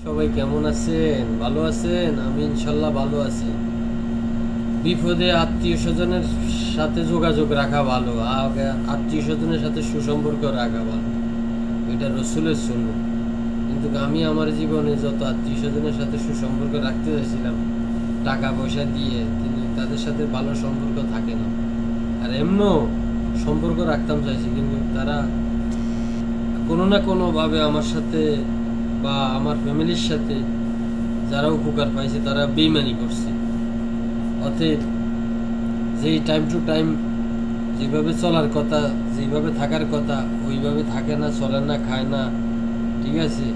সবাই কেমন আছেন? ভালো আছেন? আমি ইনশাল্লাহ ভালো আছি। বিপদে আত্মীয় স্বজনের সাথে যোগাযোগ রাখা ভালো, আত্মীয় স্বজনের সাথে সুসম্পর্ক রাখা ভালো, এটা রসুলের সুন্নাহ। কিন্তু আমি আমার জীবনে যত আত্মীয় স্বজনের সাথে সুসম্পর্ক রাখতে চাইছিলাম টাকা পয়সা দিয়ে, কিন্তু তাদের সাথে ভালো সম্পর্ক থাকে না। আর এমনও সম্পর্ক রাখতাম চাইছি, কিন্তু তারা কোনো না কোনোভাবে আমার সাথে বা আমার ফ্যামিলির সাথে যারা উপকার পাইছে তারা বেইমানি করছে। অতএব যেই টাইম টু টাইম যেভাবে চলার কথা, যেভাবে থাকার কথা ওইভাবে থাকে না, চলে না, খায় না, ঠিক আছে,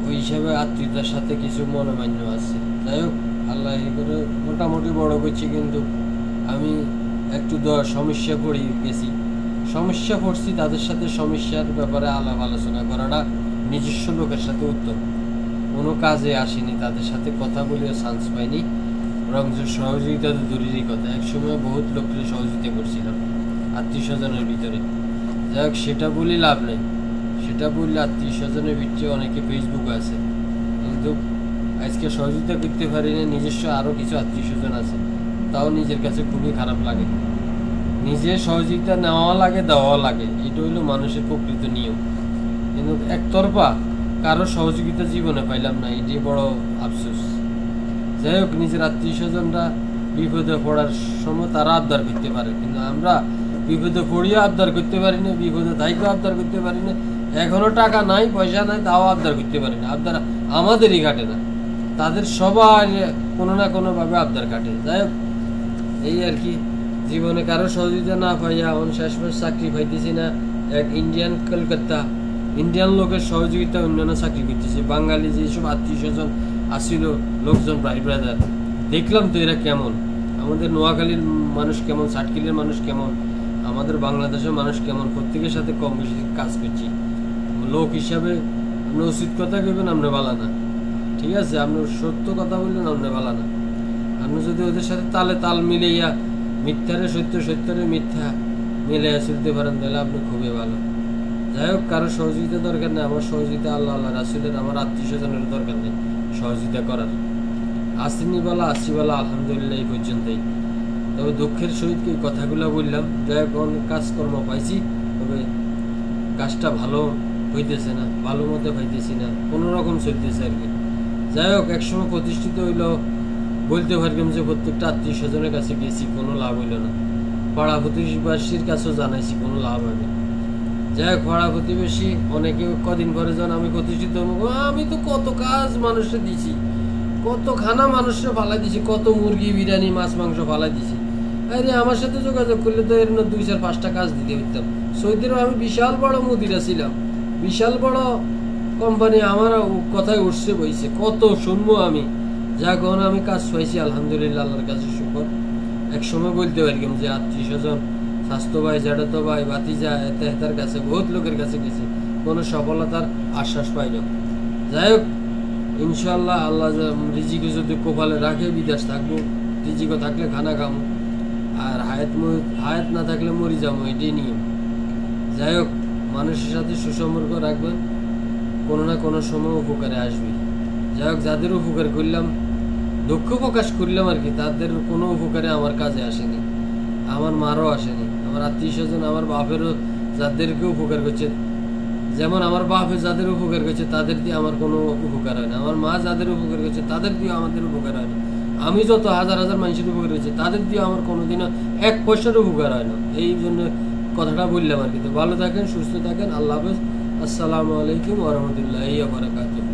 ওই হিসাবে আত্মীয়তার সাথে কিছু মনোমান্য আছে। যাই হোক, আল্লাহ এই করে মোটামুটি বড় করছি, কিন্তু আমি একটু সমস্যা পড়ে গেছি। সমস্যা পড়ছি, তাদের সাথে সমস্যার ব্যাপারে আলাপ আলোচনা করাটা নিজস্ব লোকের সাথে উত্তম। কোনো কাজে আসেনি, তাদের সাথে কথা বলেও চান্স পাইনি, বরং সহযোগিতা তো দূরেরই কথা। একসময় বহুত লোককে সহযোগিতা করছিলাম আত্মীয় স্বজনের ভিতরে। যাই হোক, সেটা বলে লাভ নেই। সেটা বললে আত্মীয় স্বজনের ভিতরে অনেকে ফেসবুকে আছে, কিন্তু আজকে সহযোগিতা করতে পারি না। নিজস্ব আরও কিছু আত্মীয় স্বজন আছে, তাও নিজের কাছে খুবই খারাপ লাগে। নিজে সহযোগিতা নেওয়া লাগে, দেওয়া লাগে, এটা হইলো মানুষের প্রকৃত নিয়ম। কিন্তু একতরফা কারো সহযোগিতা জীবনে পাইলাম না, এটাই বড় আফসোস। যাই হোক, নিজের আত্মীয় স্বজনরা বিপদে পড়ার সময় তারা আবদার করতে পারে, কিন্তু আমরা বিপদে পড়িও আবদার করতে পারি না, বিপদে থাইকেও আবদার করতে পারি না। এখনো টাকা নাই, পয়সা নাই, তাও আবদার করতে পারি না। আবদার আমাদেরই কাটে না, তাদের সবার কোনো না কোনোভাবে আবদার কাটে। যাই হোক, এই আর কি। জীবনে কারো সহযোগিতা না পাইয়া শেষমেশ চাকরি পাইতেছি না। এক ইন্ডিয়ান কলকাতা ইন্ডিয়ান লোকের সহযোগিতা অন্যান্য চাকরি করতেছে। বাঙালি যেসব আত্মীয় স্বজন আসিল, লোকজন, ভাই ব্রাদার, দেখলাম তো এরা কেমন, আমাদের নোয়াখালীর মানুষ কেমন, সাটকিলের মানুষ কেমন, আমাদের বাংলাদেশের মানুষ কেমন, প্রত্যেকের সাথে কম বেশি কাজ করছি। লোক হিসাবে আপনি উচিত কথা কইবেন, আপনি ভালো না, ঠিক আছে, আপনি সত্য কথা বললেন, আপনি ভালো না। আপনি যদি ওদের সাথে তালে তাল মিলাইয়া মিথ্যারে সত্য, সত্যরে মিথ্যা মিলাইয়া চলতে পারেন, তাহলে আপনি খুবই ভালো। যাই হোক, কারো সহযোগিতা দরকার নেই। আমার সহযোগিতা আল্লাহ আল্লাহ রাসুলের, আমার আত্মীয় স্বজনের দরকার নেই সহযোগিতা করার। আসিনি বলা, আসি বলা, আলহামদুলিল্লাহ এই পর্যন্তই। তবে দুঃখের সহিত এই কথাগুলো বললাম। যাই হোক, অনেক কাজকর্ম পাইছি, তবে কাজটা ভালো হইতেছে না, ভালো মতো পাইতেছি না, কোনো রকম চলতেছে আর কি। যাই হোক, একসময় প্রতিষ্ঠিত হইল, বলতে পারলাম যে প্রত্যেকটা আত্মীয় স্বজনের কাছে গেছি, কোনো লাভ হইল না। পাড়া প্রতিবেশীর কাছেও জানাইছি, কোনো লাভ হয়নি। যাই হোক, পাড়া প্রতিবেশী অনেকে কদিন পরে যখন আমি প্রতিষ্ঠিত হবো, আমি তো কত কাজ মানুষে দিছি, কত খানা মানুষে ফালাই দিছি, কত মুরগি, বিরিয়ানি, মাছ, মাংস ফালাই দিছি। আরে আমার সাথে যোগাযোগ করলে তো এর 2-4-5টা কাজ দিতে হইতাম। সৌদিরও আমি বিশাল বড় মুদিরা ছিলাম, বিশাল বড় কোম্পানি, আমার কথায় উঠছে বইছে, কত শুনবো আমি। যা কখন আমি কাজ পাইছি, আলহামদুলিল্লাহ, আল্লাহর কাছে শুকর। এক সময় বলতে পারি যে আত্মীয় স্বজন, স্বাস্থ্য ভাই, জ্যাঠাতো ভাই, ভাতিজা, এতার কাছে, বহুত লোকের কাছে গেছি, কোনো সফলতার আশ্বাস পাই না। যাই হোক, ইনশাল্লাহ আল্লাহ রিজিকে যদি কপালে রাখে বিদেশ থাকবো, রিজিকও থাকলে খানা খামো, আর হায়াত না থাকলে মরি যাবো, এটাই নিয়ম। যাই হোক, মানুষের সাথে সুসম্পর্ক রাখবেন, কোনো না কোনো সময় উপকারে আসবে। যাই হোক, যাদের উপকার করলাম, দুঃখ প্রকাশ করলাম আর কি, তাদের কোনো উপকারে আমার কাজে আসেনি, আমার মারও আসেনি। আমার আত্মীয় স্বজন, আমার বাপেরও যাদেরকে উপকার করছে, যেমন আমার বাপে যাদের উপকার করছে তাদের দিয়ে আমার কোনো উপকার হয় না। আমার মা যাদের উপকার করছে তাদের দিয়ে আমাদের উপকার হয় না। আমি যত হাজার হাজার মানুষের উপকার করছি, তাদের দিয়ে আমার কোনোদিনও 1 পয়সার উপকার হয় না। এই জন্য কথাটা বললাম আর কি। তো ভালো থাকেন, সুস্থ থাকেন, আল্লাহ হাফেজ, আসসালামু আলাইকুম ওয়া রাহমাতুল্লাহি ওয়া বারাকাতুহু।